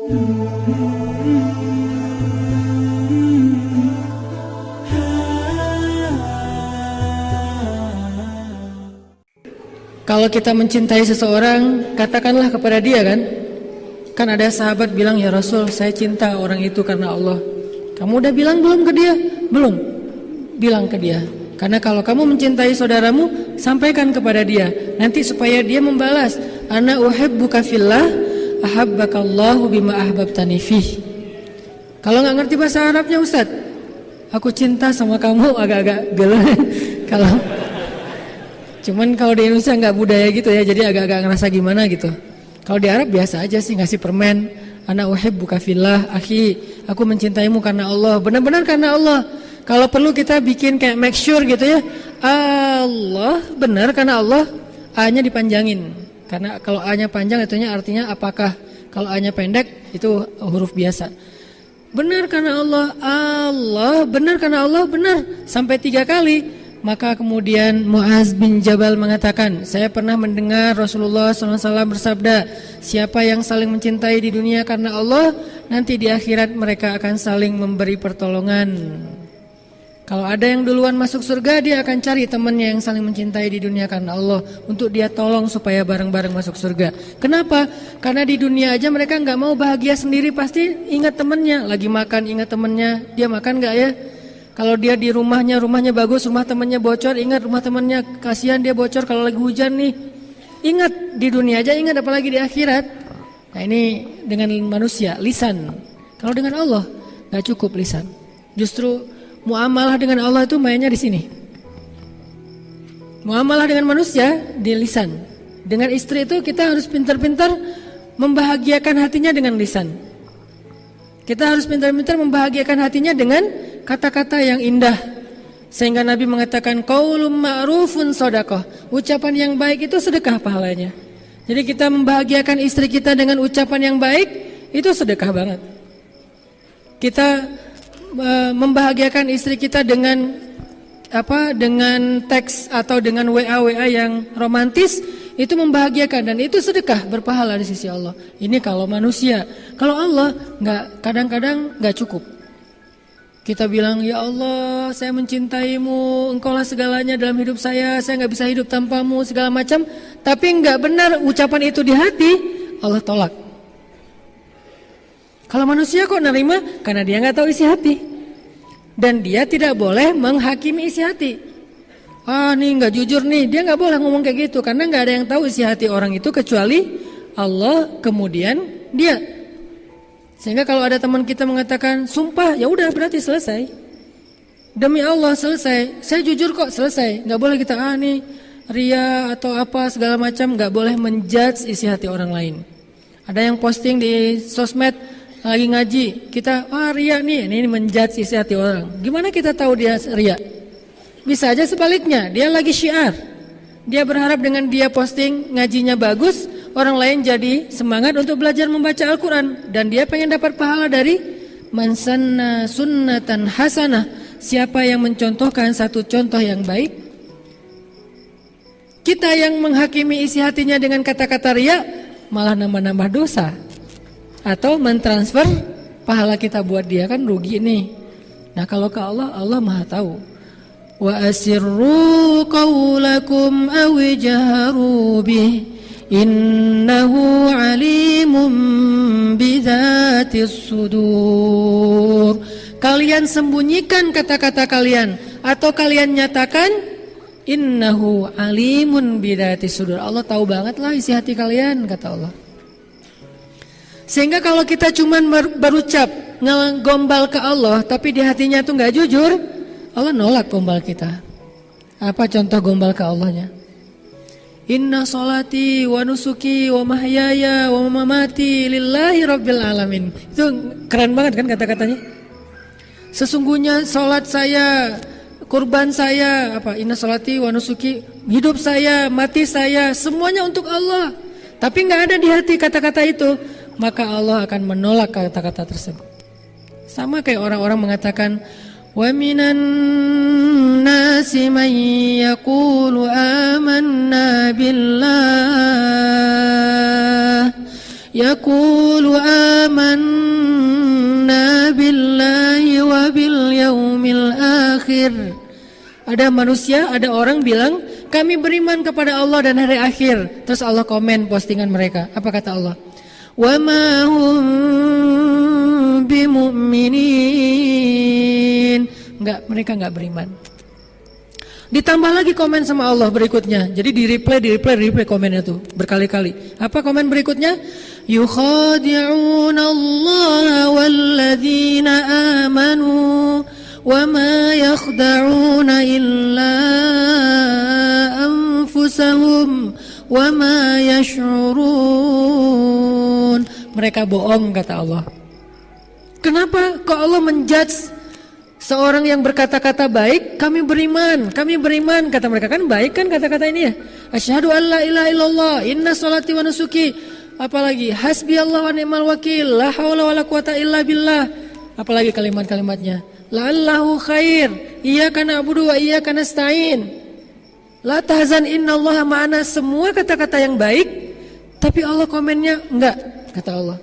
Kalau kita mencintai seseorang, katakanlah kepada dia kan. Kan ada sahabat bilang, ya Rasul, saya cinta orang itu karena Allah. Kamu udah bilang belum ke dia? Belum. Bilang ke dia. Karena kalau kamu mencintai saudaramu, sampaikan kepada dia. Nanti supaya dia membalas. Ana uhibbuka fillah, ahabbakallahu bima ahbabtani fih. Kalau nggak ngerti bahasa Arabnya Ustaz, aku cinta sama kamu, agak-agak gelo. Cuman kalau di Indonesia nggak budaya gitu ya, jadi agak-agak ngerasa gimana gitu. Kalau di Arab biasa aja sih ngasih permen. Ana uhibbuka fillah, akhi, aku mencintaimu karena Allah. Benar-benar karena Allah. Kalau perlu kita bikin kayak make sure gitu ya. Allah, benar karena Allah. A-nya dipanjangin. Karena kalau A-nya panjang itunya artinya apakah. Kalau A-nya pendek itu huruf biasa. Benar karena Allah, Allah, benar karena Allah, benar. Sampai 3 kali. Maka kemudian Muaz bin Jabal mengatakan, saya pernah mendengar Rasulullah SAW bersabda, siapa yang saling mencintai di dunia karena Allah, nanti di akhirat mereka akan saling memberi pertolongan. Kalau ada yang duluan masuk surga, dia akan cari temannya yang saling mencintai di dunia karena Allah, untuk dia tolong supaya bareng-bareng masuk surga. Kenapa? Karena di dunia aja mereka gak mau bahagia sendiri, pasti ingat temannya. Lagi makan ingat temannya, dia makan gak ya? Kalau dia di rumahnya bagus, rumah temannya bocor, ingat rumah temannya, kasihan dia bocor kalau lagi hujan nih. Ingat di dunia aja, ingat apalagi di akhirat. Nah ini dengan manusia, lisan. Kalau dengan Allah gak cukup lisan. Justru muamalah dengan Allah itu mainnya di sini. Muamalah dengan manusia di lisan. Dengan istri itu kita harus pintar-pintar membahagiakan hatinya dengan lisan. Kita harus pintar-pintar membahagiakan hatinya dengan kata-kata yang indah. Sehingga Nabi mengatakan qaulun ma'rufun shadaqah. Ucapan yang baik itu sedekah pahalanya. Jadi kita membahagiakan istri kita dengan ucapan yang baik, itu sedekah banget. Kita membahagiakan istri kita dengan dengan teks atau dengan WA yang romantis, itu membahagiakan dan itu sedekah berpahala di sisi Allah. Ini kalau manusia. Kalau Allah kadang-kadang nggak cukup. Kita bilang, ya Allah, saya mencintaimu, engkaulah segalanya dalam hidup saya nggak bisa hidup tanpamu, segala macam. Tapi nggak benar ucapan itu di hati, Allah tolak. Kalau manusia kok nerima? Karena dia nggak tahu isi hati. Dan dia tidak boleh menghakimi isi hati. Nih nggak jujur nih, dia nggak boleh ngomong kayak gitu. Karena nggak ada yang tahu isi hati orang itu kecuali Allah, kemudian dia. Sehingga kalau ada teman kita mengatakan sumpah, ya udah berarti selesai. Demi Allah selesai. Saya jujur kok, selesai. Nggak boleh kita nih ria atau apa segala macam. Nggak boleh menjudge isi hati orang lain. Ada yang posting di sosmed lagi ngaji, kita ria nih, ini menjudge isi hati orang. Gimana kita tahu dia ria? Bisa aja sebaliknya, dia lagi syiar. Dia berharap dengan dia posting ngajinya bagus, orang lain jadi semangat untuk belajar membaca Al-Quran. Dan dia pengen dapat pahala dari man sanna sunnatan hasanah. Siapa yang mencontohkan satu contoh yang baik. Kita yang menghakimi isi hatinya dengan kata-kata riya, malah nambah-nambah dosa. Atau mentransfer pahala kita buat dia, kan rugi nih. Nah kalau ke Allah, Allah maha tahu. Wa asirru qawlakum aw jaharu bih innahu alimun bidzatis sudur. Kalian sembunyikan kata-kata kalian atau kalian nyatakan, innahu alimun bidzatis sudur. Allah tahu banget lah isi hati kalian, kata Allah. Sehingga kalau kita cuma berucap ngegombal ke Allah tapi di hatinya tuh nggak jujur, Allah nolak gombal kita. Apa contoh gombal ke Allahnya? Inna sholati wa nusuki wa mahyaya wa mamati lillahi rabbil alamin. Itu keren banget kan kata-katanya. Sesungguhnya sholat saya, kurban saya, inna sholati wa nusuki, hidup saya, mati saya, semuanya untuk Allah. Tapi nggak ada di hati kata-kata itu, maka Allah akan menolak kata-kata tersebut. Sama kayak orang-orang mengatakan, wa minan nasi man yaqulu amanna billah yaqulu amanna billahi wa bil yaumil akhir. Ada manusia, ada orang bilang kami beriman kepada Allah dan hari akhir. Terus Allah komen postingan mereka. Apa kata Allah? Wa ma hum bimu'minin. Mereka enggak beriman. Ditambah lagi komen sama Allah berikutnya. Jadi di replay komennya tuh berkali-kali. Apa komen berikutnya? Yukhadi'una Allah walladzina amanu wa ma yakhda'una illa anfusahum wa ma yash'urun. Mereka bohong kata Allah. Kenapa kok Allah menjudge seorang yang berkata-kata baik? Kami beriman kata mereka. Kan baik kan kata-kata ini ya. Asyhadu an la ilaha illallah, inna sholati wa nusuki. Apalagi hasbiyallahu wa ni'mal wakil, la haula wala quwata illa billah. Apalagi kalimat-kalimatnya. La'allahu khair, iyyaka na'budu wa iyyaka nasta'in. La tahzan innallaha ma'ana. Semua kata-kata yang baik, tapi Allah komennya enggak kata Allah.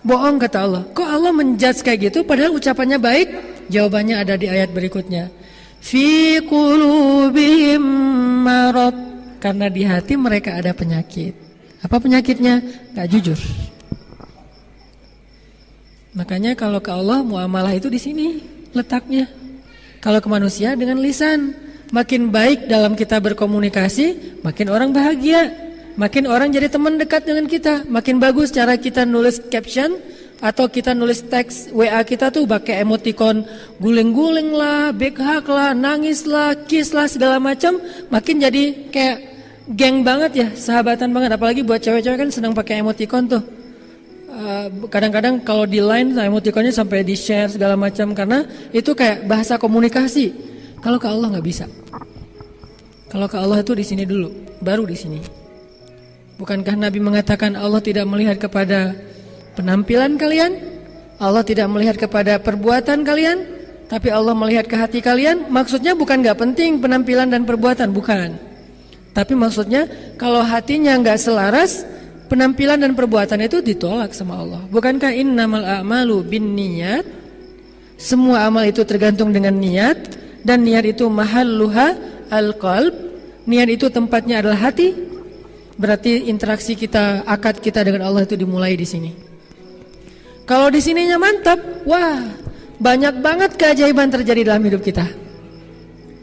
Bohong kata Allah. Kok Allah menjudge kayak gitu padahal ucapannya baik? Jawabannya ada di ayat berikutnya. Fi qulubihim marad. Karena di hati mereka ada penyakit. Apa penyakitnya? Enggak jujur. Makanya kalau ke Allah muamalah itu di sini letaknya. Kalau ke manusia dengan lisan. Makin baik dalam kita berkomunikasi, makin orang bahagia, makin orang jadi teman dekat dengan kita, makin bagus cara kita nulis caption atau kita nulis teks WA kita tuh pakai emoticon guling-guling lah, big hug lah, nangis lah, kiss lah segala macam, makin jadi kayak geng banget ya, sahabatan banget. Apalagi buat cewek-cewek kan senang pakai emoticon tuh. Kadang-kadang kalau di line emoticonnya sampai di share segala macam karena itu kayak bahasa komunikasi. Kalau ke Allah nggak bisa. Kalau ke Allah itu di sini dulu, baru di sini. Bukankah Nabi mengatakan Allah tidak melihat kepada penampilan kalian, Allah tidak melihat kepada perbuatan kalian, tapi Allah melihat ke hati kalian? Maksudnya bukan nggak penting penampilan dan perbuatan, bukan. Tapi maksudnya kalau hatinya nggak selaras, penampilan dan perbuatan itu ditolak sama Allah. Bukankah innamal a'malu binniyat? Semua amal itu tergantung dengan niat, dan niat itu mahalluha al-qalb. Niat itu tempatnya adalah hati. Berarti interaksi kita, akad kita dengan Allah itu dimulai di sini. Kalau di sininya mantap, wah, banyak banget keajaiban terjadi dalam hidup kita.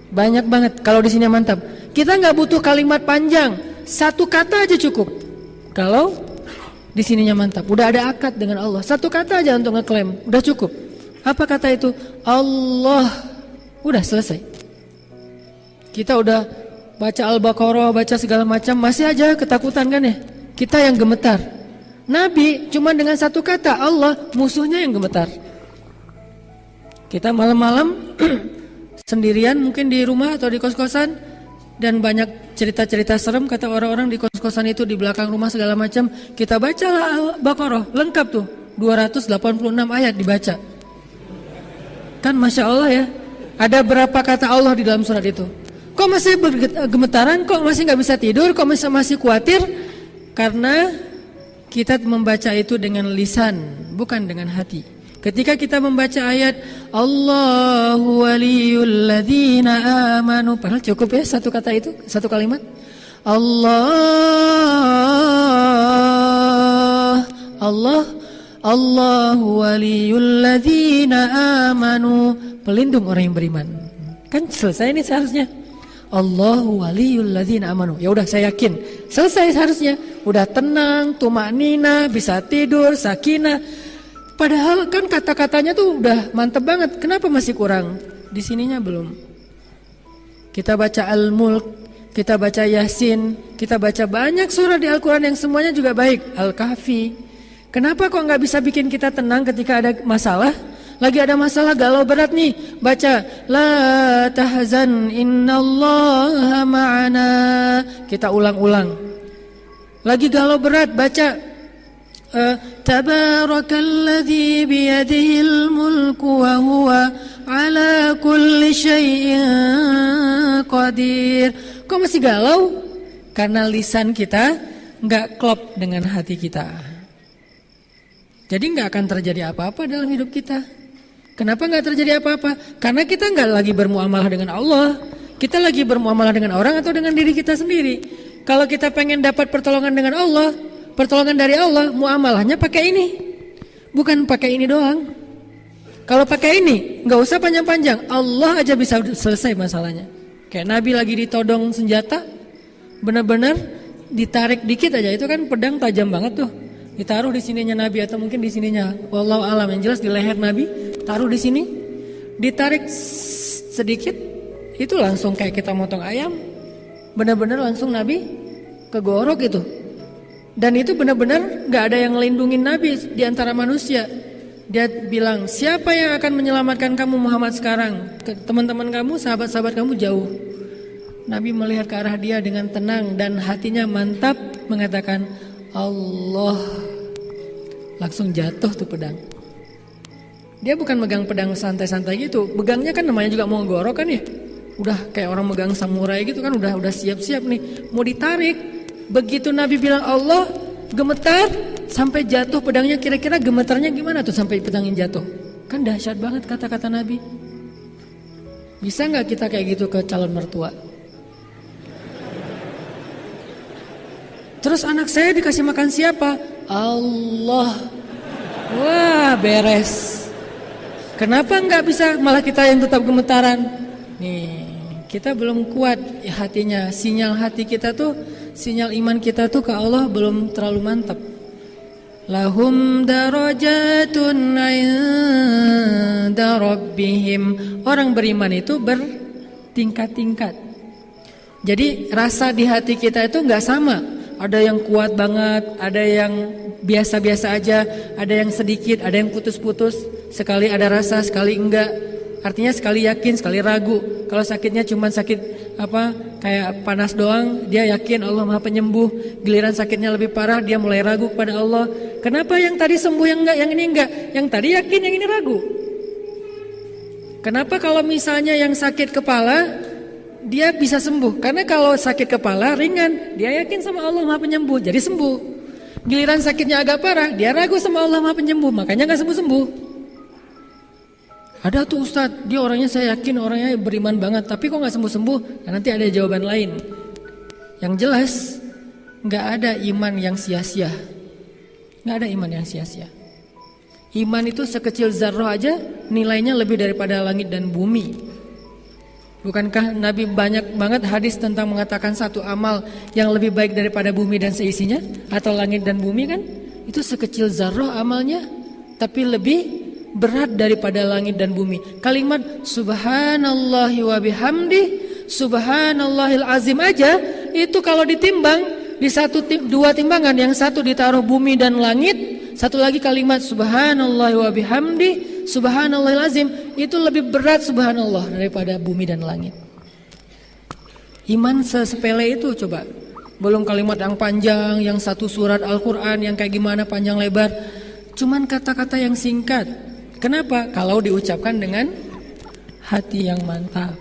Banyak banget kalau di sini mantap. Kita nggak butuh kalimat panjang, satu kata aja cukup. Kalau di sininya mantap, udah ada akad dengan Allah. Satu kata aja untuk ngeklaim, udah cukup. Apa kata itu? Allah. Udah selesai. Kita udah baca Al-Baqarah, baca segala macam, masih aja ketakutan kan ya? Kita yang gemetar. Nabi cuma dengan satu kata, Allah, musuhnya yang gemetar. Kita malam-malam sendirian mungkin di rumah atau di kos-kosan, dan banyak cerita-cerita serem kata orang-orang di kos-kosan itu di belakang rumah segala macam. Kita bacalah Al-Baqarah, lengkap tuh, 286 ayat dibaca. Kan Masya Allah ya. Ada berapa kata Allah di dalam surat itu? Kok masih gemetaran? Kok masih gak bisa tidur? Kok masih khawatir? Karena kita membaca itu dengan lisan, bukan dengan hati. Ketika kita membaca ayat Allahu waliyul ladzina amanu, padahal cukup ya satu kata itu, satu kalimat. Allahu waliyul ladzina amanu, pelindung orang yang beriman. Kan selesai ini seharusnya. Allahu waliyul ladzina amanu. Ya udah saya yakin. Selesai seharusnya. Udah tenang, tumanina, bisa tidur, sakinah. Padahal kan kata-katanya tuh udah mantep banget. Kenapa masih kurang? Di sininya belum. Kita baca Al-Mulk, kita baca Yasin, kita baca banyak surah di Al-Quran yang semuanya juga baik. Al-Kahfi. Kenapa kok gak bisa bikin kita tenang ketika ada masalah? Lagi ada masalah galau berat nih, baca la tahzan innallaha ma'ana. Kita ulang-ulang. Lagi galau berat, baca tabarakalladzi biyadihil mulku wa huwa ala kulli syai'in qadir. Kok masih galau? Karena lisan kita enggak klop dengan hati kita. Jadi nggak akan terjadi apa-apa dalam hidup kita. Kenapa nggak terjadi apa-apa? Karena kita nggak lagi bermuamalah dengan Allah. Kita lagi bermuamalah dengan orang atau dengan diri kita sendiri. Kalau kita pengen dapat pertolongan dengan Allah, pertolongan dari Allah, muamalahnya pakai ini. Bukan pakai ini doang. Kalau pakai ini, nggak usah panjang-panjang. Allah aja bisa selesai masalahnya. Kayak Nabi lagi ditodong senjata, benar-benar ditarik dikit aja. Itu kan pedang tajam banget tuh. Ditaruh di sininya Nabi atau mungkin di sininya. Wallahu alam, yang jelas di leher Nabi. Taruh di sini, ditarik sedikit, itu langsung kayak kita motong ayam. Benar-benar langsung Nabi kegorok itu. Dan itu benar-benar gak ada yang ngelindungin Nabi di antara manusia. Dia bilang, siapa yang akan menyelamatkan kamu Muhammad sekarang? Teman-teman kamu, sahabat-sahabat kamu jauh. Nabi melihat ke arah dia dengan tenang dan hatinya mantap, mengatakan, Allah. Langsung jatuh tuh pedang. Dia bukan megang pedang santai-santai gitu. Pegangnya kan namanya juga mau gorok kan ya. Udah kayak orang megang samurai gitu kan, udah siap-siap nih mau ditarik. Begitu Nabi bilang Allah, gemetar sampai jatuh pedangnya. Kira-kira gemetarnya gimana tuh sampai pedangnya jatuh? Kan dahsyat banget kata-kata Nabi. Bisa nggak kita kayak gitu ke calon mertua? Terus anak saya dikasih makan siapa? Allah. Wah, beres. Kenapa nggak bisa malah kita yang tetap gemetaran? Nih, kita belum kuat hatinya. Sinyal hati kita tuh, sinyal iman kita tuh ke Allah belum terlalu mantap. Lahum darajatun 'inda rabbihim. Orang beriman itu bertingkat-tingkat. Jadi rasa di hati kita itu nggak sama. Ada yang kuat banget, ada yang biasa-biasa aja, ada yang sedikit, ada yang putus-putus. Sekali ada rasa, sekali enggak. Artinya sekali yakin, sekali ragu. Kalau sakitnya cuma sakit kayak panas doang, dia yakin Allah Maha Penyembuh. Giliran sakitnya lebih parah, dia mulai ragu kepada Allah. Kenapa yang tadi sembuh yang enggak, yang ini enggak? Yang tadi yakin, yang ini ragu. Kenapa kalau misalnya yang sakit kepala dia bisa sembuh? Karena kalau sakit kepala ringan, dia yakin sama Allah Maha Penyembuh, jadi sembuh. Giliran sakitnya agak parah, dia ragu sama Allah Maha Penyembuh, makanya gak sembuh-sembuh. Ada tuh Ustadz, dia orangnya saya yakin orangnya beriman banget, tapi kok gak sembuh-sembuh? Nah, nanti ada jawaban lain. Yang jelas, gak ada iman yang sia-sia. Gak ada iman yang sia-sia. Iman itu sekecil zarrah aja nilainya lebih daripada langit dan bumi. Bukankah Nabi banyak banget hadis tentang mengatakan satu amal yang lebih baik daripada bumi dan seisinya? Atau langit dan bumi kan? Itu sekecil zarrah amalnya, tapi lebih berat daripada langit dan bumi. Kalimat subhanallahi wa bihamdi, subhanallahil azim aja, itu kalau ditimbang di dua timbangan, yang satu ditaruh bumi dan langit, satu lagi kalimat subhanallahi wa bihamdi, subhanallahil azim, itu lebih berat subhanallah daripada bumi dan langit. Iman sesepele itu coba. Belum kalimat yang panjang, yang satu surat Al-Quran yang kayak gimana panjang lebar. Cuman kata-kata yang singkat. Kenapa? Kalau diucapkan dengan hati yang mantap.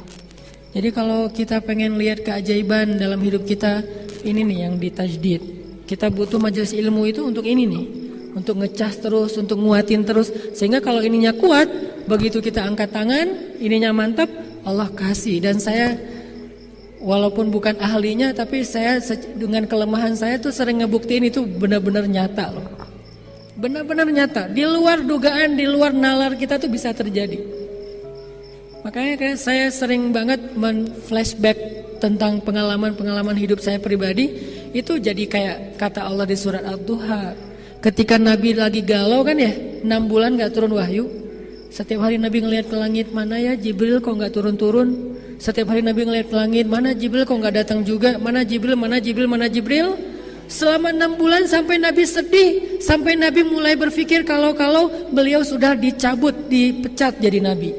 Jadi kalau kita pengen lihat keajaiban dalam hidup kita, ini nih yang ditajdid. Kita butuh majelis ilmu itu untuk ini nih, untuk ngecas terus, untuk nguatin terus. Sehingga kalau ininya kuat, begitu kita angkat tangan, ininya mantap, Allah kasih. Dan saya walaupun bukan ahlinya, tapi saya dengan kelemahan saya tuh sering ngebuktiin itu benar-benar nyata loh. Benar-benar nyata, di luar dugaan, di luar nalar kita tuh bisa terjadi. Makanya kayak saya sering banget men-flashback tentang pengalaman-pengalaman hidup saya pribadi. Itu jadi kayak kata Allah di surat Ad-Duha. Ketika Nabi lagi galau kan ya, 6 bulan gak turun wahyu. Setiap hari Nabi ngelihat ke langit, mana ya Jibril kok gak turun-turun. Setiap hari Nabi ngelihat ke langit, mana Jibril kok gak datang juga. Mana Jibril, mana Jibril, mana Jibril. Selama 6 bulan sampai Nabi sedih, sampai Nabi mulai berpikir kalau beliau sudah dicabut, dipecat jadi Nabi.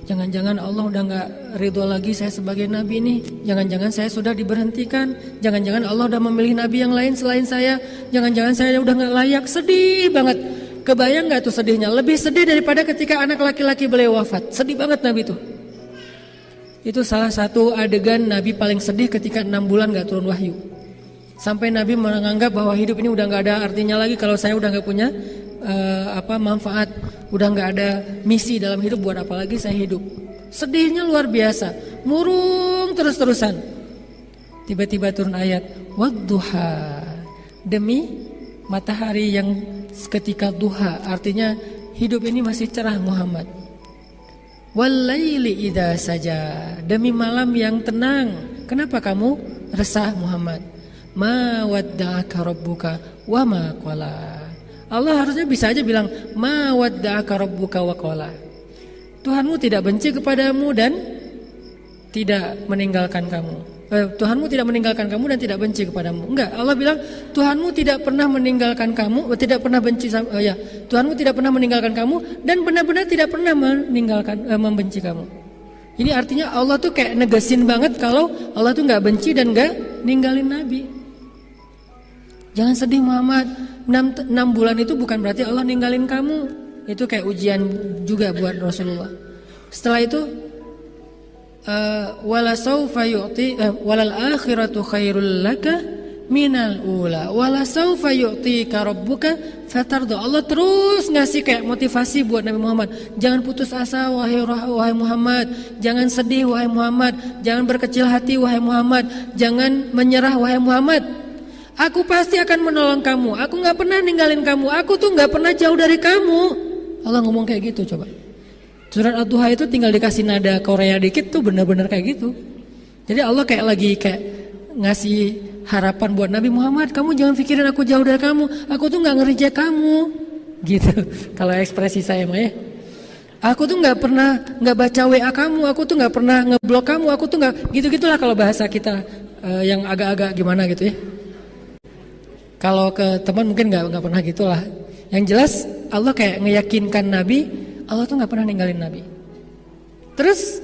Jangan-jangan Allah udah gak ridho lagi saya sebagai Nabi nih. Jangan-jangan saya sudah diberhentikan. Jangan-jangan Allah udah memilih Nabi yang lain selain saya. Jangan-jangan saya udah gak layak. Sedih banget. Kebayang gak tuh sedihnya? Lebih sedih daripada ketika anak laki-laki beliau wafat. Sedih banget Nabi tuh. Itu salah satu adegan Nabi paling sedih ketika 6 bulan gak turun wahyu. Sampai Nabi menganggap bahwa hidup ini udah nggak ada artinya lagi kalau saya udah nggak punya manfaat, udah nggak ada misi dalam hidup, buat apa lagi saya hidup. Sedihnya luar biasa, murung terus-terusan. Tiba-tiba turun ayat wadduha, demi matahari yang ketika duha, artinya hidup ini masih cerah Muhammad. Walaili idza saja, demi malam yang tenang. Kenapa kamu resah Muhammad? Ma wadda'aka rabbuka wa ma qala. Allah harusnya bisa aja bilang ma wadda'aka rabbuka wa qala. Tuhanmu tidak benci kepadamu dan tidak meninggalkan kamu. Tuhanmu tidak meninggalkan kamu dan tidak benci kepadamu. Enggak, Allah bilang Tuhanmu tidak pernah meninggalkan kamu, tidak pernah benci Tuhanmu tidak pernah meninggalkan kamu dan benar-benar tidak pernah membenci kamu. Ini artinya Allah tuh kayak negesin banget kalau Allah tuh nggak benci dan nggak ninggalin Nabi. Jangan sedih Muhammad, 6 bulan itu bukan berarti Allah ninggalin kamu. Itu kayak ujian juga buat Rasulullah. Setelah itu wala saufa yu'ti walal akhiratu khairul laka minal ula wala saufa yu'tika rabbuka fatarda. Allah terus ngasih kayak motivasi buat Nabi Muhammad. Jangan putus asa wahai Muhammad, jangan sedih wahai Muhammad, jangan berkecil hati wahai Muhammad, jangan menyerah wahai Muhammad. Aku pasti akan menolong kamu. Aku nggak pernah ninggalin kamu. Aku tuh nggak pernah jauh dari kamu. Allah ngomong kayak gitu coba. Surat Ad-Duha itu tinggal dikasih nada Korea dikit tuh benar-benar kayak gitu. Jadi Allah kayak lagi kayak ngasih harapan buat Nabi Muhammad, kamu jangan pikirin aku jauh dari kamu. Aku tuh nggak ngerejek kamu. Gitu. Kalau ekspresi saya mah ya. Aku tuh nggak baca WA kamu. Aku tuh nggak pernah ngeblok kamu. Aku tuh nggak gitu-gitulah kalau bahasa kita yang agak-agak gimana gitu ya. Kalau ke teman mungkin nggak pernah gitulah. Yang jelas Allah kayak meyakinkan Nabi, Allah tuh nggak pernah ninggalin Nabi. Terus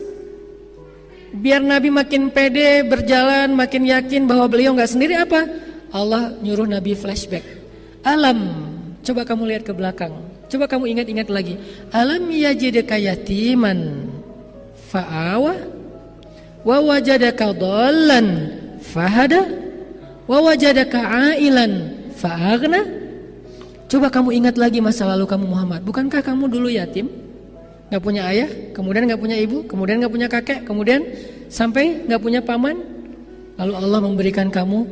biar Nabi makin pede berjalan, makin yakin bahwa beliau nggak sendiri apa? Allah nyuruh Nabi flashback. Alam, coba kamu lihat ke belakang. Coba kamu ingat-ingat lagi. Alam yajidka yatiman fa'awa wa wajadaka dhallan fahada wa wajadaka ailan fa'aghna. Coba kamu ingat lagi masa lalu kamu Muhammad. Bukankah kamu dulu yatim? Gak punya ayah, kemudian gak punya ibu, kemudian gak punya kakek, kemudian sampai gak punya paman. Lalu Allah memberikan kamu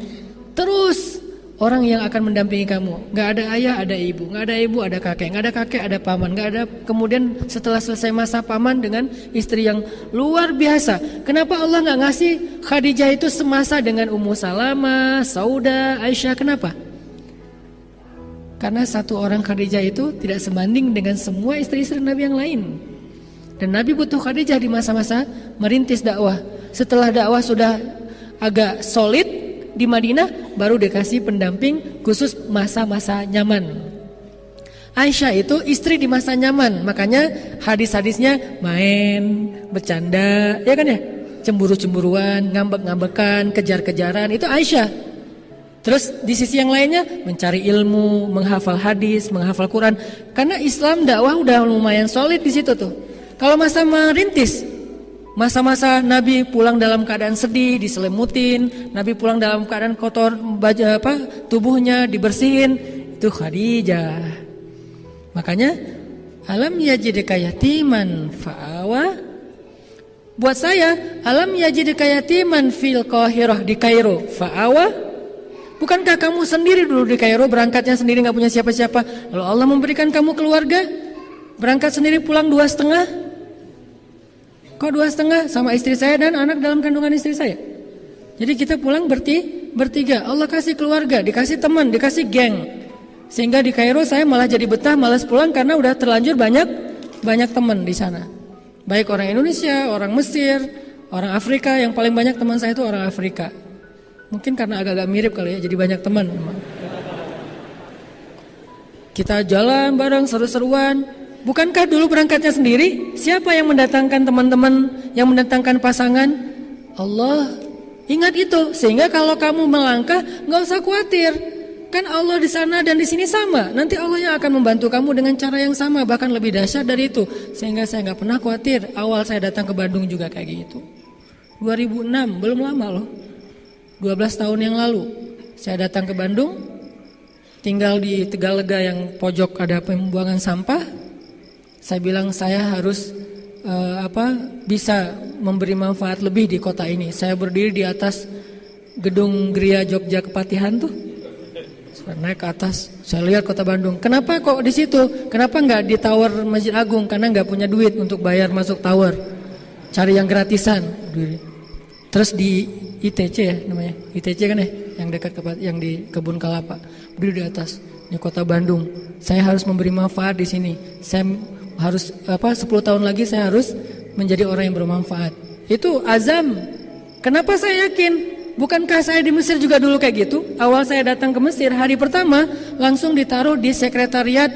terus orang yang akan mendampingi kamu. Gak ada ayah, ada ibu. Gak ada ibu, ada kakek. Gak ada kakek, ada paman. Gak ada. Kemudian setelah selesai masa paman dengan istri yang luar biasa. Kenapa Allah gak ngasih Khadijah itu semasa dengan Ummu Salamah, Sauda, Aisyah? Kenapa? Karena satu orang Khadijah itu tidak sebanding dengan semua istri-istri Nabi yang lain. Dan Nabi butuh Khadijah di masa-masa merintis dakwah. Setelah dakwah sudah agak solid di Madinah, baru dikasih pendamping khusus masa-masa nyaman. Aisyah itu istri di masa nyaman. Makanya hadis-hadisnya main, bercanda, ya kan ya? Cemburu-cemburuan, ngambek-ngambekan, kejar-kejaran, itu Aisyah. Terus di sisi yang lainnya mencari ilmu, menghafal hadis, menghafal Quran. Karena Islam dakwah udah lumayan solid di situ tuh. Kalau masa merintis, masa-masa Nabi pulang dalam keadaan sedih, diselimutin, Nabi pulang dalam keadaan kotor, tubuhnya dibersihin, itu Khadijah. Makanya alam yajidka yatiman fa'awa. Buat saya, alam yajidka yatiman fil Qahirah, di Kairo, fa'awa. Bukankah kamu sendiri dulu di Kairo, berangkatnya sendiri, gak punya siapa-siapa, lalu Allah memberikan kamu keluarga, berangkat sendiri pulang 2,5. Kok 2,5? Sama istri saya dan anak dalam kandungan istri saya. Jadi kita pulang bertiga. Allah kasih keluarga, dikasih teman, dikasih geng. Sehingga di Kairo saya malah jadi betah, malas pulang karena udah terlanjur banyak teman di sana. Baik orang Indonesia, orang Mesir, orang Afrika. Yang paling banyak teman saya itu orang Afrika. Mungkin karena agak-agak mirip kali ya, jadi banyak teman. Kita jalan bareng, seru-seruan. Bukankah dulu berangkatnya sendiri? Siapa yang mendatangkan teman-teman, yang mendatangkan pasangan? Allah. Ingat itu, sehingga kalau kamu melangkah, gak usah khawatir. Kan Allah di sana dan di sini sama. Nanti Allah yang akan membantu kamu dengan cara yang sama, bahkan lebih dahsyat dari itu. Sehingga saya gak pernah khawatir. Awal saya datang ke Bandung juga kayak gitu. 2006, belum lama loh. 12 tahun yang lalu Saya datang ke Bandung, tinggal di Tegalega yang pojok ada pembuangan sampah. Saya bilang saya harus bisa memberi manfaat lebih di kota ini. Saya berdiri di atas gedung Gria Jogja Kepatihan tuh. Saya naik ke atas, saya lihat kota Bandung. Kenapa kok di situ? Kenapa nggak di Tower Masjid Agung? Karena nggak punya duit untuk bayar masuk tower. Cari yang gratisan. Terus di ITC ya namanya, ITC kan ya, yang dekat yang di Kebun Kelapa. Berdiri di atas, di kota Bandung. Saya harus memberi manfaat di sini. Saya harus 10 tahun lagi saya harus menjadi orang yang bermanfaat. Itu azam. Kenapa saya yakin? Bukankah saya di Mesir juga dulu kayak gitu? Awal saya datang ke Mesir, hari pertama langsung ditaruh di sekretariat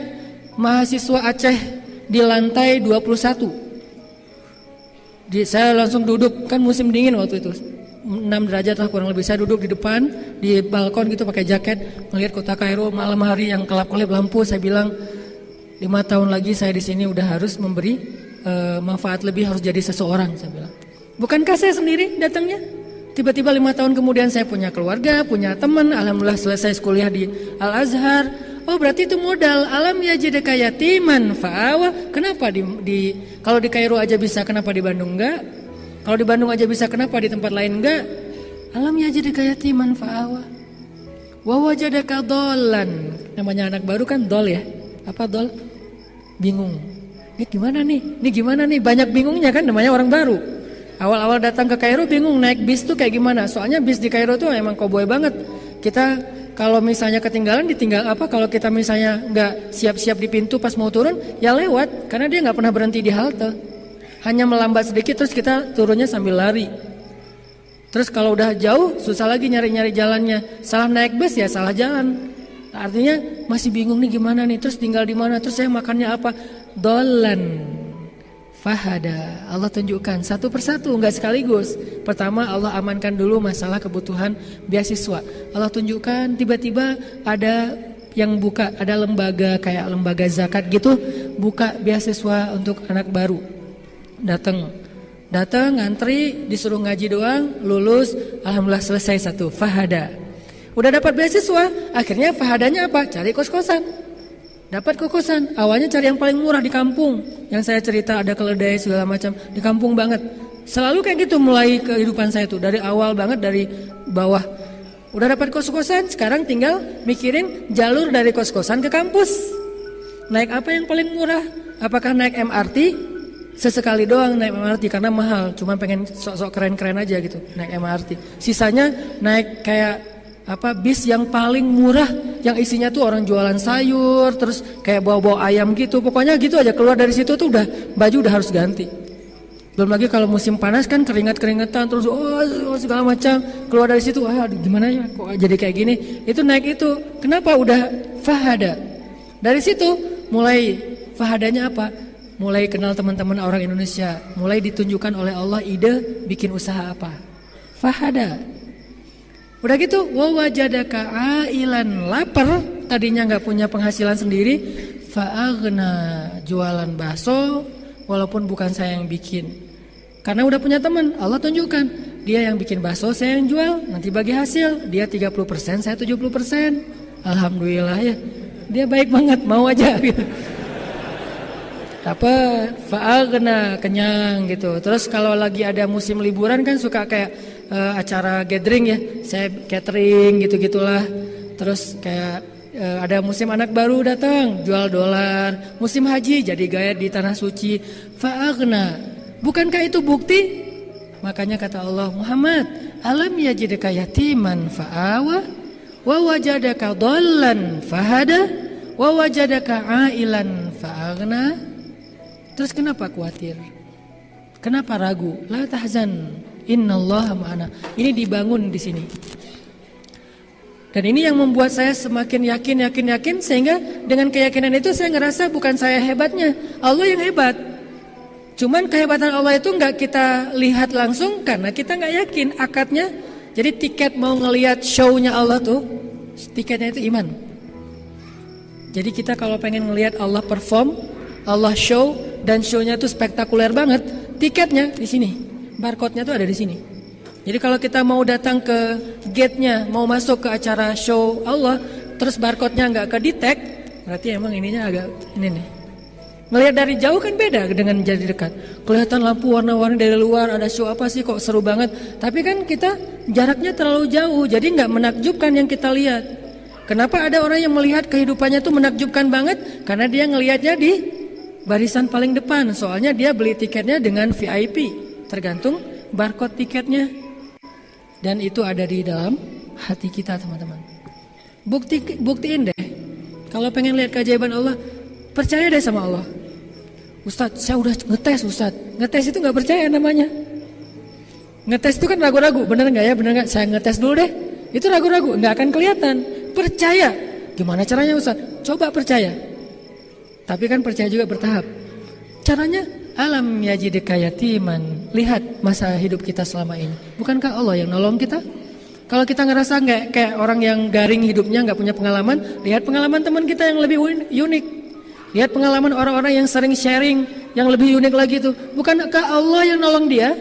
mahasiswa Aceh di lantai 21. Saya langsung duduk, kan musim dingin waktu itu, 6 derajat lah kurang lebih. Saya duduk di depan, di balkon gitu pakai jaket, melihat kota Kairo malam hari yang kelap-kelip lampu. Saya bilang 5 tahun lagi saya di sini udah harus memberi manfaat lebih, harus jadi seseorang. Saya bilang, bukankah saya sendiri datangnya? Tiba-tiba 5 tahun kemudian saya punya keluarga, punya teman. Alhamdulillah selesai kuliah di Al Azhar. Oh berarti itu modal. Alam yajidaka yatiman fa'awa. Kenapa kalau di Kairo aja bisa, kenapa di Bandung enggak? Kalau di Bandung aja bisa, kenapa di tempat lain enggak? Alam yajidaka yatiman fa'awa. Wa wajadaka dhallan. Namanya anak baru kan dol ya. Apa dol? Bingung. Ini gimana nih? Banyak bingungnya kan, namanya orang baru. Awal-awal datang ke Kairo bingung naik bis tuh kayak gimana. Soalnya bis di Kairo tuh emang koboi banget. Kita kalau misalnya ketinggalan kalau kita misalnya nggak siap-siap di pintu pas mau turun, ya lewat. Karena dia nggak pernah berhenti di halte. Hanya melambat sedikit terus kita turunnya sambil lari. Terus kalau udah jauh susah lagi nyari-nyari jalannya. Salah naik bus ya salah jalan. Artinya masih bingung nih gimana nih. Terus tinggal di mana? Terus saya makannya apa? Dolan. Fahada, Allah tunjukkan satu persatu, enggak sekaligus. Pertama Allah amankan dulu masalah kebutuhan beasiswa. Allah tunjukkan tiba-tiba ada yang buka, ada lembaga kayak lembaga zakat gitu, buka beasiswa untuk anak baru. Datang ngantri, disuruh ngaji doang, lulus, alhamdulillah selesai satu. Fahada. Udah dapat beasiswa, akhirnya fahadanya apa? Cari kos-kosan. Dapat kokosan, awalnya cari yang paling murah di kampung. Yang saya cerita ada keledai segala macam, di kampung banget. Selalu kayak gitu mulai kehidupan saya tuh, dari awal banget, dari bawah. Udah dapat kos-kosan, sekarang tinggal mikirin jalur dari kos-kosan ke kampus. Naik apa yang paling murah? Apakah naik MRT? Sesekali doang naik MRT karena mahal, cuma pengen sok-sok keren-keren aja gitu, naik MRT. Sisanya naik kayak bis yang paling murah, yang isinya tuh orang jualan sayur, terus kayak bawa-bawa ayam gitu. Pokoknya gitu aja, keluar dari situ tuh baju udah harus ganti. Belum lagi kalau musim panas kan keringat-keringetan terus segala macam. Keluar dari situ gimana ya kok jadi kayak gini. Itu naik itu. Kenapa? Udah fahada. Dari situ mulai fahadanya apa? Mulai kenal teman-teman orang Indonesia. Mulai ditunjukkan oleh Allah ide bikin usaha apa. Fahada. Udah gitu, wajadaka ailan, lapar, tadinya nggak punya penghasilan sendiri, fa'aghna, jualan bakso, walaupun bukan saya yang bikin. Karena udah punya teman, Allah tunjukkan, dia yang bikin bakso, saya yang jual, nanti bagi hasil, dia 30%, saya 70%. Alhamdulillah ya, dia baik banget, mau aja gitu. Dapat, fa'aghna, kenyang gitu. Terus kalau lagi ada musim liburan kan suka kayak acara gathering ya, saya catering gitu-gitulah. Terus kayak ada musim anak baru datang, jual dolar. Musim haji jadi gaya di tanah suci. Fa'aghna. Bukankah itu bukti? Makanya kata Allah, Muhammad, alam yajidaka yatiman fa'awa wa wajadaka dhallan fahada wa wajadaka ailan fa'aghna. Terus kenapa khawatir? Kenapa ragu? La tahzan. Innallaha ma'ana. Ini dibangun di sini. Dan ini yang membuat saya semakin yakin sehingga dengan keyakinan itu saya ngerasa bukan saya hebatnya, Allah yang hebat. Cuman kehebatan Allah itu nggak kita lihat langsung karena kita nggak yakin akadnya. Jadi tiket mau ngelihat show-nya Allah tuh, tiketnya itu iman. Jadi kita kalau pengen ngelihat Allah perform, Allah show dan show-nya tuh spektakuler banget, tiketnya di sini. Barcode-nya tuh ada di sini. Jadi kalau kita mau datang ke gate-nya, mau masuk ke acara show Allah, terus barcode-nya nggak ke-detect, berarti emang ininya agak ini nih. Ngelihat dari jauh kan beda dengan jadi dekat. Kelihatan lampu warna-warni dari luar, ada show apa sih kok seru banget. Tapi kan kita jaraknya terlalu jauh, jadi nggak menakjubkan yang kita lihat. Kenapa ada orang yang melihat kehidupannya tuh menakjubkan banget? Karena dia ngelihatnya di barisan paling depan. Soalnya dia beli tiketnya dengan VIP, tergantung barcode tiketnya. Dan itu ada di dalam hati kita, teman-teman. Buktiin deh. Kalau pengen lihat keajaiban Allah, percaya deh sama Allah. Ustadz, saya udah ngetes Ustadz. Ngetes itu gak percaya namanya. Ngetes itu kan ragu-ragu. Bener gak ya? Bener gak? Saya ngetes dulu deh. Itu ragu-ragu, gak akan kelihatan. Percaya. Gimana caranya Ustadz? Coba percaya. Tapi kan percaya juga bertahap. Caranya, alam yajidika yatiman. Lihat masa hidup kita selama ini. Bukankah Allah yang nolong kita? Kalau kita ngerasa nggak kayak orang yang garing hidupnya, nggak punya pengalaman, lihat pengalaman teman kita yang lebih unik. Lihat pengalaman orang-orang yang sering sharing yang lebih unik lagi tuh. Bukankah Allah yang nolong dia?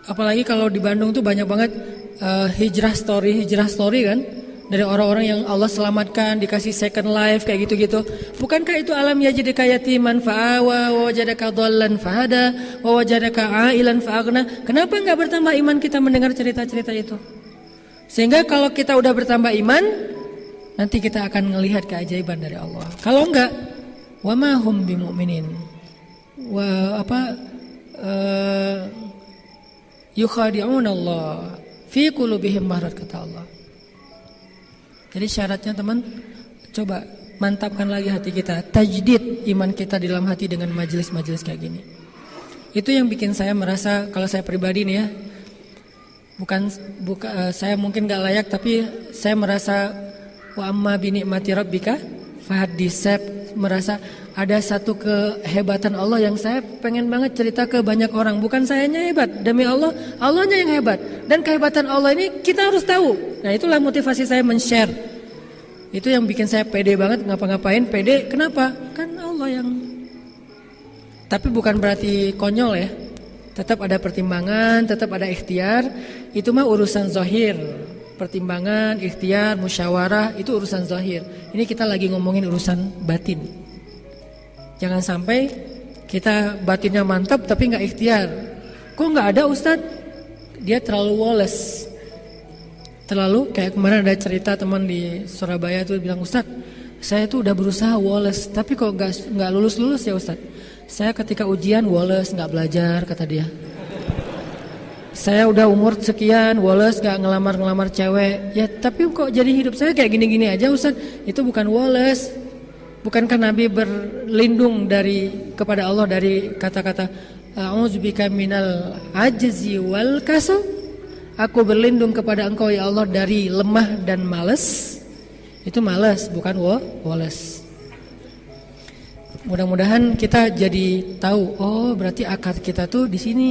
Apalagi kalau di Bandung tuh banyak banget hijrah story kan. Dari orang-orang yang Allah selamatkan, dikasih second life kayak gitu-gitu. Bukankah itu alam yajidika yatiman fa'awa, wa wajadaka dhallan fahada, wa wajadaka ailan fa'aghna. Kenapa enggak bertambah iman kita mendengar cerita-cerita itu? Sehingga kalau kita udah bertambah iman, nanti kita akan melihat keajaiban dari Allah. Kalau enggak, wa ma hum bimu'minin. Yukhadi'un Allah fi qulubihim marad, kata Allah. Jadi syaratnya teman, coba mantapkan lagi hati kita, tajdid iman kita di dalam hati dengan majelis-majelis kayak gini. Itu yang bikin saya merasa, kalau saya pribadi nih ya, bukan saya mungkin gak layak, tapi saya merasa wa amma bi ni'mati rabbika fahaddits. Saya merasa ada satu kehebatan Allah yang saya pengen banget cerita ke banyak orang. Bukan sayanya hebat, demi Allah, Allahnya yang hebat. Dan kehebatan Allah ini kita harus tahu. Nah, itulah motivasi saya men-share. Itu yang bikin saya pede banget ngapa-ngapain. Pede kenapa? Kan Allah yang. Tapi bukan berarti konyol ya. Tetap ada pertimbangan, tetap ada ikhtiar. Itu mah urusan zahir. Pertimbangan, ikhtiar, musyawarah, itu urusan zahir. Ini kita lagi ngomongin urusan batin. Jangan sampai kita batinnya mantap tapi gak ikhtiar. Kok gak ada Ustadz? Dia terlalu woles. Terlalu, kayak kemarin ada cerita teman di Surabaya tuh bilang, Ustadz, saya tuh udah berusaha woles, tapi kok gak lulus-lulus ya Ustadz. Saya ketika ujian woles, gak belajar, kata dia. Saya udah umur sekian, woles, gak ngelamar-ngelamar cewek. Ya tapi kok jadi hidup saya kayak gini-gini aja Ustadz. Itu bukan woles. Bukankah Nabi berlindung kepada Allah dari kata-kata a'udzubika minal ajzi wal kasal? Aku berlindung kepada Engkau ya Allah dari lemah dan malas. Itu malas, bukan woles. Mudah-mudahan kita jadi tahu, oh berarti akad kita tuh di sini.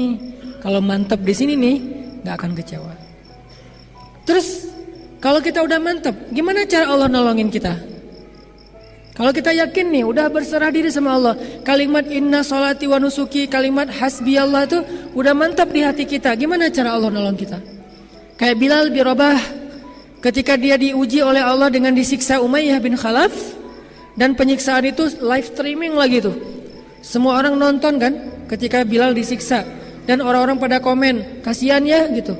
Kalau mantap di sini nih, nggak akan kecewa. Terus kalau kita udah mantap, gimana cara Allah nolongin kita? Kalau kita yakin nih, udah berserah diri sama Allah, kalimat inna sholati wa nusuki, kalimat hasbi Allah tuh udah mantap di hati kita. Gimana cara Allah nolong kita? Kayak Bilal bin Rabah, ketika dia diuji oleh Allah dengan disiksa Umayyah bin Khalaf, dan penyiksaan itu live streaming lagi tuh. Semua orang nonton kan, ketika Bilal disiksa, dan orang-orang pada komen, kasihan ya gitu.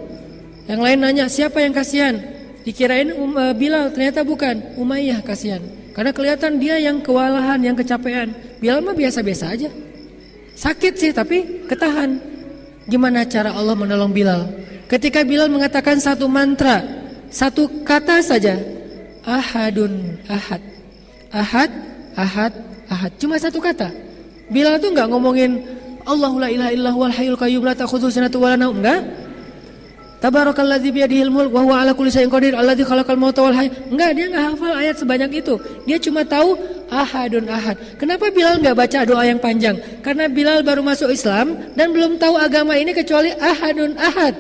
Yang lain nanya, siapa yang kasihan? Dikirain Bilal, ternyata bukan, Umayyah kasihan. Karena kelihatan dia yang kewalahan, yang kecapean. Bilal mah biasa-biasa aja. Sakit sih tapi ketahan. Gimana cara Allah menolong Bilal? Ketika Bilal mengatakan satu mantra, satu kata saja, ahadun ahad, ahad, ahad, ahad. Cuma satu kata. Bilal tuh nggak ngomongin Allahu la ilaha illa huwal hayyul qayyum la ta'khudhuhu sinatun wa la naum, enggak. Tabarakalladzi biyadihil mulk wa huwa ala kulli syai'in qadir alladzi khalaqal mauta wal hayata. Enggak, dia enggak hafal ayat sebanyak itu. Dia cuma tahu ahadun ahad. Kenapa Bilal enggak baca doa yang panjang? Karena Bilal baru masuk Islam dan belum tahu agama ini kecuali ahadun ahad.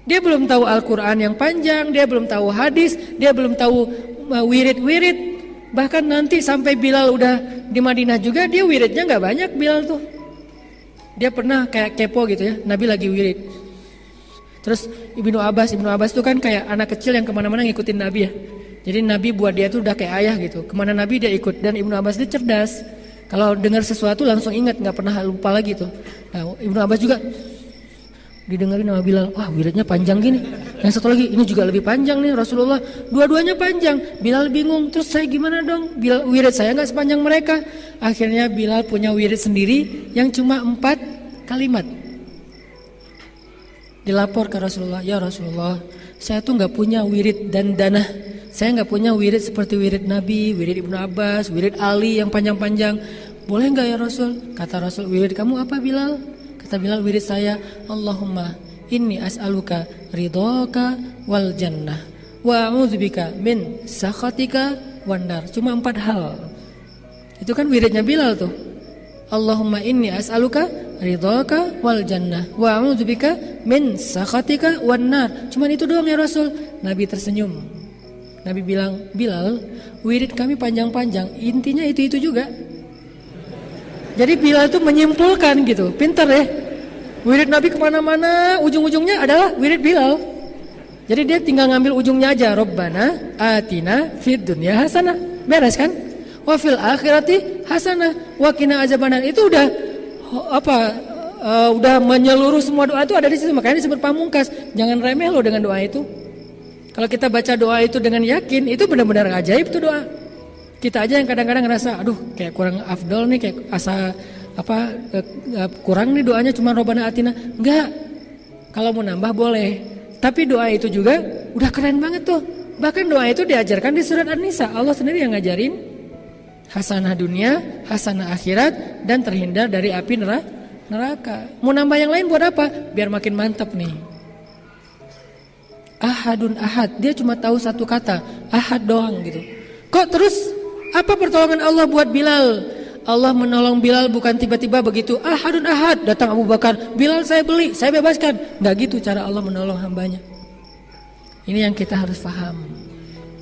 Dia belum tahu Al-Qur'an yang panjang, dia belum tahu hadis, dia belum tahu wirid-wirid. Bahkan nanti sampai Bilal udah di Madinah juga, dia wiridnya enggak banyak Bilal tuh. Dia pernah kayak kepo gitu ya, Nabi lagi wirid. Terus Ibnu Abbas itu kan kayak anak kecil yang kemana-mana ngikutin Nabi ya. Jadi Nabi buat dia tuh udah kayak ayah gitu. Kemana Nabi dia ikut. Dan Ibnu Abbas dia cerdas. Kalau dengar sesuatu langsung ingat, nggak pernah lupa lagi tuh. Nah, Ibnu Abbas juga didengarin sama Bilal, wah wiridnya panjang gini. Yang satu lagi, ini juga lebih panjang nih Rasulullah. Dua-duanya panjang. Bilal bingung, terus saya gimana dong? Bilal, wirid saya nggak sepanjang mereka. Akhirnya Bilal punya wirid sendiri yang cuma 4 kalimat. Dilapor ke Rasulullah, ya Rasulullah, saya tuh nggak punya wirid dan dana. Saya nggak punya wirid seperti wirid Nabi, wirid Ibnu Abbas, wirid Ali yang panjang-panjang. Boleh nggak ya Rasul? Kata Rasul, wirid kamu apa Bilal? Kata Bilal, wirid saya, Allahumma inni as'aluka ridhoka wal jannah wa a'udzubika min sakhatika wan nar. Cuma 4 hal. Itu kan wiridnya Bilal tuh. Allahumma inni as'aluka ridhoka wal jannah wa a'udzubika min sakhatika wan nar. Cuma itu doang ya Rasul. Nabi tersenyum. Nabi bilang, Bilal, wirid kami panjang-panjang, intinya itu juga. Jadi Bilal itu menyimpulkan gitu, pintar ya. Wirid Nabi kemana-mana, ujung-ujungnya adalah wirid Bilal. Jadi dia tinggal ngambil ujungnya aja. Rabbana atina fid dunya hasanah. Beres kan? Wa fil akhirati hasanah wa qina azabannar. Itu udah udah menyeluruh semua doa itu ada di situ. Makanya disebut pamungkas. Jangan remeh loh dengan doa itu. Kalau kita baca doa itu dengan yakin, itu benar-benar ajaib tuh doa. Kita aja yang kadang-kadang ngerasa, aduh kayak kurang afdol nih, kayak kurang nih doanya cuma Rabbana atina. Enggak. Kalau mau nambah boleh. Tapi doa itu juga udah keren banget tuh. Bahkan doa itu diajarkan di surat An-Nisa. Allah sendiri yang ngajarin. Hasanah dunia, hasanah akhirat, dan terhindar dari api neraka. Mau nambah yang lain buat apa? Biar makin mantap nih. Ahadun ahad, dia cuma tahu satu kata, ahad doang gitu. Kok terus apa pertolongan Allah buat Bilal? Allah menolong Bilal bukan tiba-tiba begitu, ahadun ahad, datang Abu Bakar, Bilal saya beli, saya bebaskan. Nggak gitu cara Allah menolong hambanya. Ini yang kita harus paham.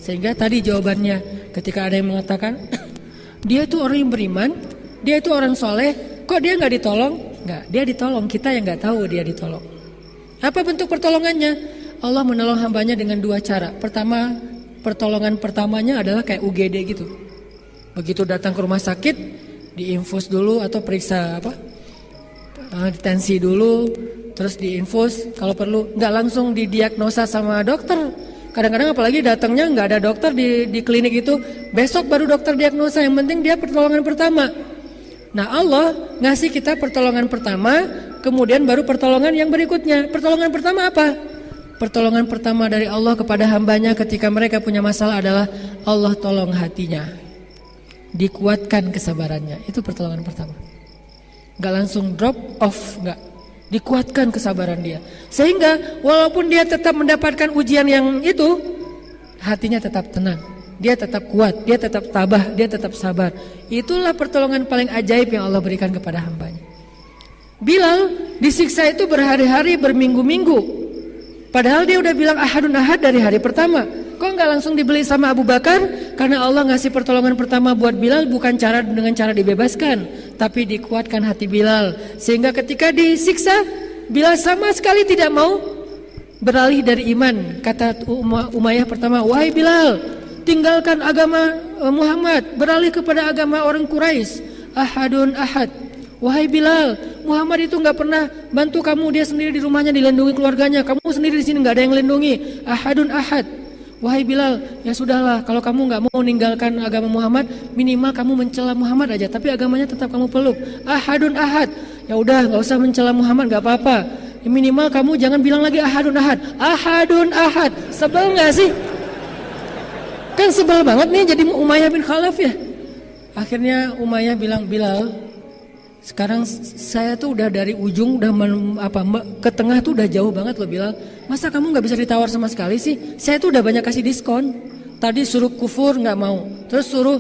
Sehingga tadi jawabannya ketika ada yang mengatakan dia itu orang yang beriman, dia itu orang soleh, kok dia nggak ditolong? Nggak, dia ditolong, kita yang nggak tahu dia ditolong. Apa bentuk pertolongannya? Allah menolong hambanya dengan 2 cara. Pertama, pertolongan pertamanya adalah kayak UGD gitu. Begitu datang ke rumah sakit, diinfus dulu atau periksa tensi dulu, terus diinfus. Kalau perlu, nggak langsung didiagnosa sama dokter. Kadang-kadang apalagi datangnya nggak ada dokter di klinik itu, besok baru dokter diagnosa. Yang penting dia pertolongan pertama. Nah Allah ngasih kita pertolongan pertama, kemudian baru pertolongan yang berikutnya. Pertolongan pertama apa? Pertolongan pertama dari Allah kepada hambanya ketika mereka punya masalah adalah Allah tolong hatinya, dikuatkan kesabarannya. Itu pertolongan pertama. Gak langsung drop off, gak, dikuatkan kesabaran dia. Sehingga walaupun dia tetap mendapatkan ujian yang itu, hatinya tetap tenang, dia tetap kuat, dia tetap tabah, dia tetap sabar. Itulah pertolongan paling ajaib yang Allah berikan kepada hambanya. Bilal disiksa itu berhari-hari, berminggu-minggu. Padahal dia udah bilang ahadun ahad dari hari pertama. Kok nggak langsung dibeli sama Abu Bakar? Karena Allah ngasih pertolongan pertama buat Bilal bukan dengan cara dibebaskan, tapi dikuatkan hati Bilal. Sehingga ketika disiksa, Bilal sama sekali tidak mau beralih dari iman. Kata Umayyah pertama, wahai Bilal, tinggalkan agama Muhammad, beralih kepada agama orang Quraisy. Ahadun ahad. Wahai Bilal, Muhammad itu nggak pernah bantu kamu, dia sendiri di rumahnya dilindungi keluarganya, kamu sendiri di sini nggak ada yang lindungi. Ahadun ahad. Wahai Bilal, ya sudahlah, kalau kamu nggak mau meninggalkan agama Muhammad, minimal kamu mencela Muhammad aja, tapi agamanya tetap kamu peluk. Ahadun ahad. Ya udah, nggak usah mencela Muhammad, nggak apa-apa. Minimal kamu jangan bilang lagi ahadun ahad. Ahadun ahad. Sebel nggak sih? Kan sebel banget nih jadi Umayyah bin Khalaf ya. Akhirnya Umayyah bilang, Bilal, sekarang saya tuh udah dari ujung udah ke tengah tuh udah jauh banget loh Bilal. Masa kamu nggak bisa ditawar sama sekali sih? Saya tuh udah banyak kasih diskon. Tadi suruh kufur nggak mau, terus suruh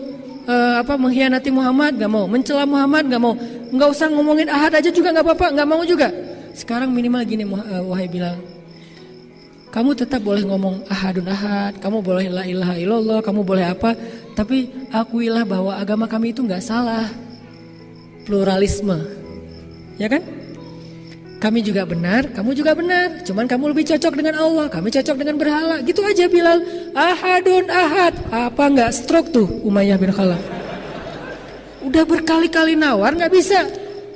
mengkhianati Muhammad nggak mau, mencela Muhammad nggak mau, nggak usah ngomongin ahad aja juga nggak apa-apa, nggak mau juga. Sekarang minimal gini wahai Bilal, kamu tetap boleh ngomong ahadun ahad, kamu boleh la ilaha illallah, kamu boleh apa, tapi akuilah bahwa agama kami itu nggak salah. Pluralisme, ya kan? Kami juga benar, kamu juga benar. Cuman kamu lebih cocok dengan Allah, kami cocok dengan berhala. Gitu aja Bilal. Ahadun ahad. Apa enggak stroke tuh Umayyah bin Khalaf? Udah berkali-kali nawar enggak bisa.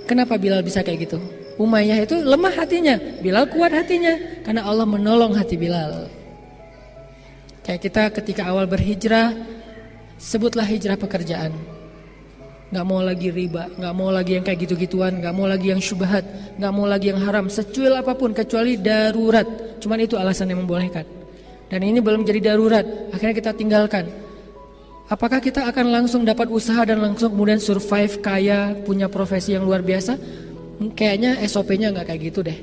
Kenapa Bilal bisa kayak gitu? Umayyah itu lemah hatinya, Bilal kuat hatinya. Karena Allah menolong hati Bilal. Kayak kita ketika awal berhijrah, sebutlah hijrah pekerjaan. Gak mau lagi riba, gak mau lagi yang kayak gitu-gituan, gak mau lagi yang syubhat, gak mau lagi yang haram, secuil apapun kecuali darurat. Cuman itu alasan yang membolehkan. Dan ini belum jadi darurat, akhirnya kita tinggalkan. Apakah kita akan langsung dapat usaha dan langsung kemudian survive, kaya, punya profesi yang luar biasa? Kayaknya SOP-nya gak kayak gitu deh.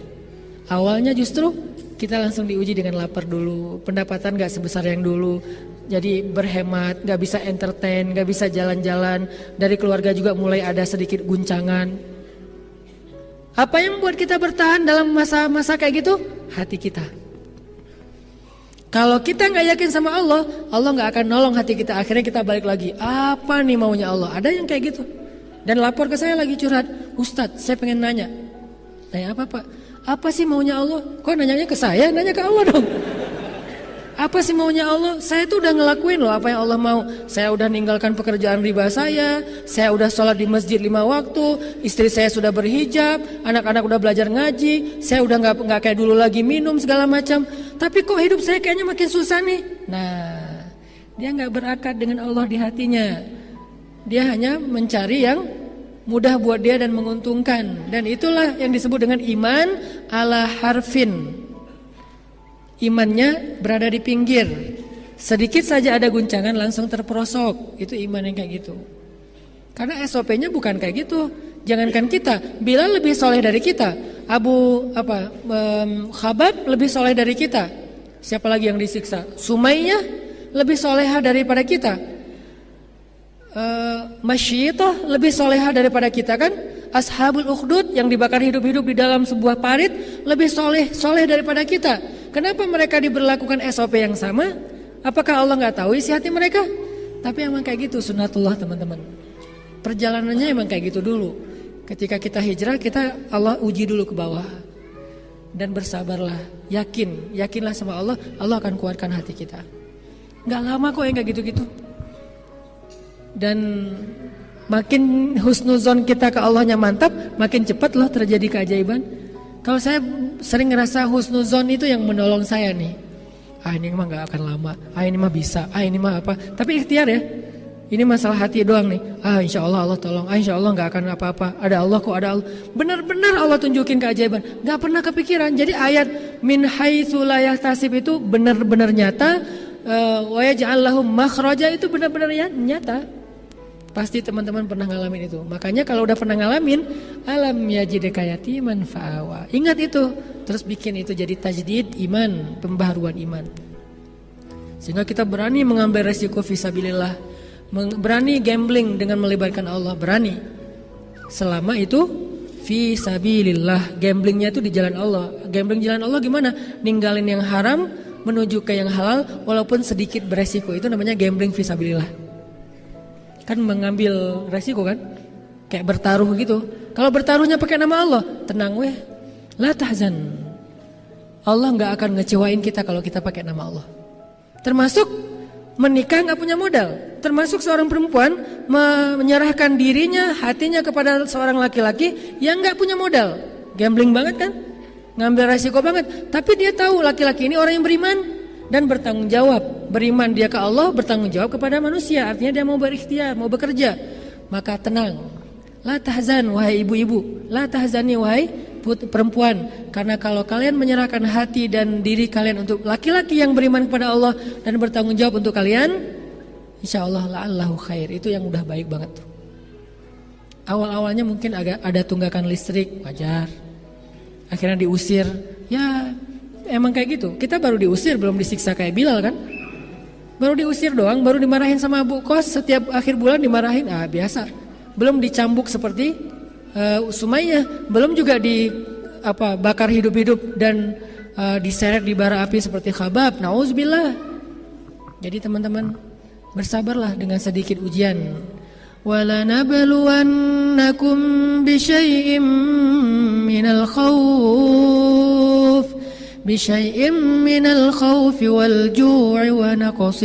Awalnya justru kita langsung diuji dengan lapar dulu, pendapatan gak sebesar yang dulu. Jadi berhemat, gak bisa entertain, gak bisa jalan-jalan. Dari keluarga juga mulai ada sedikit guncangan. Apa yang membuat kita bertahan dalam masa-masa kayak gitu? Hati kita. Kalau kita gak yakin sama Allah, Allah gak akan nolong hati kita. Akhirnya kita balik lagi, apa nih maunya Allah? Ada yang kayak gitu. Dan lapor ke saya lagi curhat, Ustadz saya pengen nanya. Nanya apa Pak? Apa sih maunya Allah? Kok nanyanya ke saya? Nanya ke Allah dong. Apa sih maunya Allah? Saya tuh udah ngelakuin loh apa yang Allah mau. Saya udah ninggalkan pekerjaan riba saya udah sholat di masjid 5 waktu, istri saya sudah berhijab, anak-anak udah belajar ngaji, saya udah nggak kayak dulu lagi minum segala macam. Tapi kok hidup saya kayaknya makin susah nih. Nah, dia nggak berakad dengan Allah di hatinya. Dia hanya mencari yang mudah buat dia dan menguntungkan. Dan itulah yang disebut dengan iman ala harfin. Imannya berada di pinggir. Sedikit saja ada guncangan langsung terperosok. Itu iman yang kayak gitu. Karena SOP-nya bukan kayak gitu. Jangankan kita, Bilal lebih soleh dari kita. Khabab lebih soleh dari kita. Siapa lagi yang disiksa? Sumayyah lebih soleha daripada kita. Masyidah lebih soleha daripada kita kan? Ashabul Ukhdud yang dibakar hidup-hidup di dalam sebuah parit lebih soleh daripada kita. Kenapa mereka diberlakukan SOP yang sama? Apakah Allah nggak tahu isi hati mereka? Tapi emang kayak gitu sunnatullah teman-teman. Perjalanannya emang kayak gitu dulu. Ketika kita hijrah, Allah uji dulu ke bawah. Dan bersabarlah, yakinlah sama Allah, Allah akan kuatkan hati kita. Nggak lama kok yang kayak gitu-gitu. Dan makin husnuzon kita ke Allahnya mantap, makin cepat loh terjadi keajaiban. Kalau saya sering ngerasa husnuzon itu yang menolong saya nih. Ini mah gak akan lama. Ini mah bisa. Ini mah apa. Tapi ikhtiar ya. Ini masalah hati doang nih. Insya Allah Allah tolong. Insya Allah gak akan apa-apa. Ada Allah kok ada Allah. Benar-benar Allah tunjukin keajaiban. Gak pernah kepikiran. Jadi ayat min haitsu la yahtasib itu benar-benar nyata. Wa yaj'al lahum makhraja itu benar-benar nyata. Pasti teman-teman pernah ngalamin itu. Makanya kalau udah pernah ngalamin, alam yajidka yatiman fa'awa. Ingat itu, terus bikin itu jadi tajdid iman, pembaharuan iman. Sehingga kita berani mengambil resiko fisabilillah, berani gambling dengan melibatkan Allah, berani. Selama itu fisabilillah, gamblingnya itu di jalan Allah. Gambling jalan Allah gimana? Ninggalin yang haram menuju ke yang halal walaupun sedikit beresiko. Itu namanya gambling fisabilillah. Kan mengambil resiko kan, kayak bertaruh gitu. Kalau bertaruhnya pakai nama Allah, tenang weh, la tahzan. Allah nggak akan ngecewain kita kalau kita pakai nama Allah. Termasuk menikah nggak punya modal, termasuk seorang perempuan menyerahkan dirinya, hatinya kepada seorang laki-laki yang nggak punya modal, gambling banget kan, ngambil resiko banget. Tapi dia tahu laki-laki ini orang yang beriman dan bertanggung jawab. Beriman dia ke Allah, bertanggung jawab kepada manusia. Artinya dia mau berikhtiar, mau bekerja. Maka tenang. La tahzan wahai ibu-ibu, la tahzani wahai perempuan. Karena kalau kalian menyerahkan hati dan diri kalian untuk laki-laki yang beriman kepada Allah dan bertanggung jawab untuk kalian, insyaallah la'allahu khair. Itu yang udah baik banget tuh. Awal-awalnya mungkin agak ada tunggakan listrik, wajar. Akhirnya diusir. Ya emang kayak gitu. Kita baru diusir, belum disiksa kayak Bilal kan. Baru diusir doang, baru dimarahin sama Bu Kos. Setiap akhir bulan dimarahin, biasa. Belum dicambuk seperti Sumayyah. Belum juga bakar hidup-hidup dan diseret di bara api seperti Khabab. Nauzubillah. Jadi teman-teman, bersabarlah dengan sedikit ujian. وَلَنَبْلُوَنَّكُمْ بِشَيْءٍ minal khawf بشيء من الخوف والجوع ونقص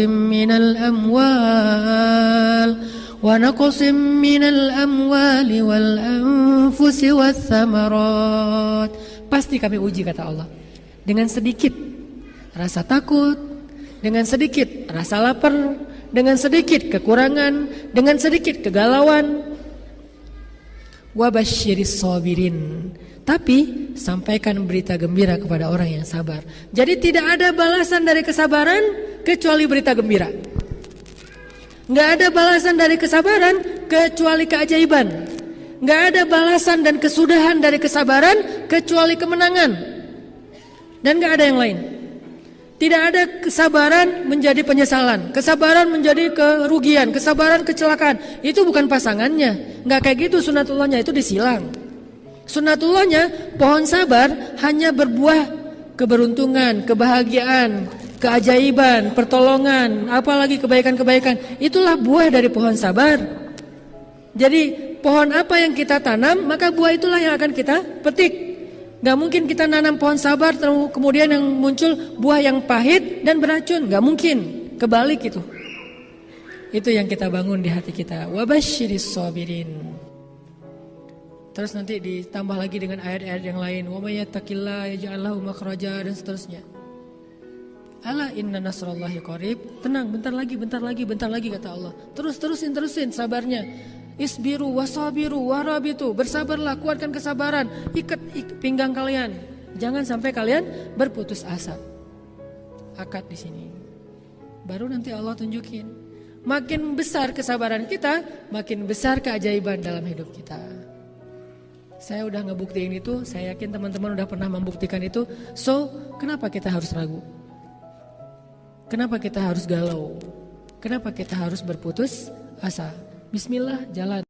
من الأموال والأنفس والثمرات. Pasti kami uji, kata Allah, dengan sedikit rasa takut, dengan sedikit rasa lapar, dengan sedikit kekurangan, dengan sedikit kegalauan. Wabasyiris sabirin, tapi sampaikan berita gembira kepada orang yang sabar. Jadi tidak ada balasan dari kesabaran kecuali berita gembira. Nggak ada balasan dari kesabaran kecuali keajaiban. Nggak ada balasan dan kesudahan dari kesabaran kecuali kemenangan. Dan nggak ada yang lain. Tidak ada kesabaran menjadi penyesalan, kesabaran menjadi kerugian, kesabaran kecelakaan. Itu bukan pasangannya. Nggak kayak gitu sunatullahnya, itu disilang. Sunatullahnya pohon sabar hanya berbuah keberuntungan, kebahagiaan, keajaiban, pertolongan, apalagi kebaikan-kebaikan. Itulah buah dari pohon sabar. Jadi pohon apa yang kita tanam, maka buah itulah yang akan kita petik. Gak mungkin kita nanam pohon sabar kemudian yang muncul buah yang pahit dan beracun. Gak mungkin, kebalik itu. Itu yang kita bangun di hati kita. Wabasyiris sabirin. Terus nanti ditambah lagi dengan ayat-ayat yang lain. Wa may yattaqillaha yaj'al lahu makhraja dan seterusnya. Ala inna nasrallahi qarib. Tenang, bentar lagi kata Allah. Terusin sabarnya. Isbiru wasabiru warabitu. Bersabarlah, kuatkan kesabaran. Ikat pinggang kalian. Jangan sampai kalian berputus asa. Akad di sini. Baru nanti Allah tunjukin. Makin besar kesabaran kita, makin besar keajaiban dalam hidup kita. Saya udah ngebuktiin itu, saya yakin teman-teman udah pernah membuktikan itu. So, kenapa kita harus ragu? Kenapa kita harus galau? Kenapa kita harus berputus asa? Bismillah, jalan.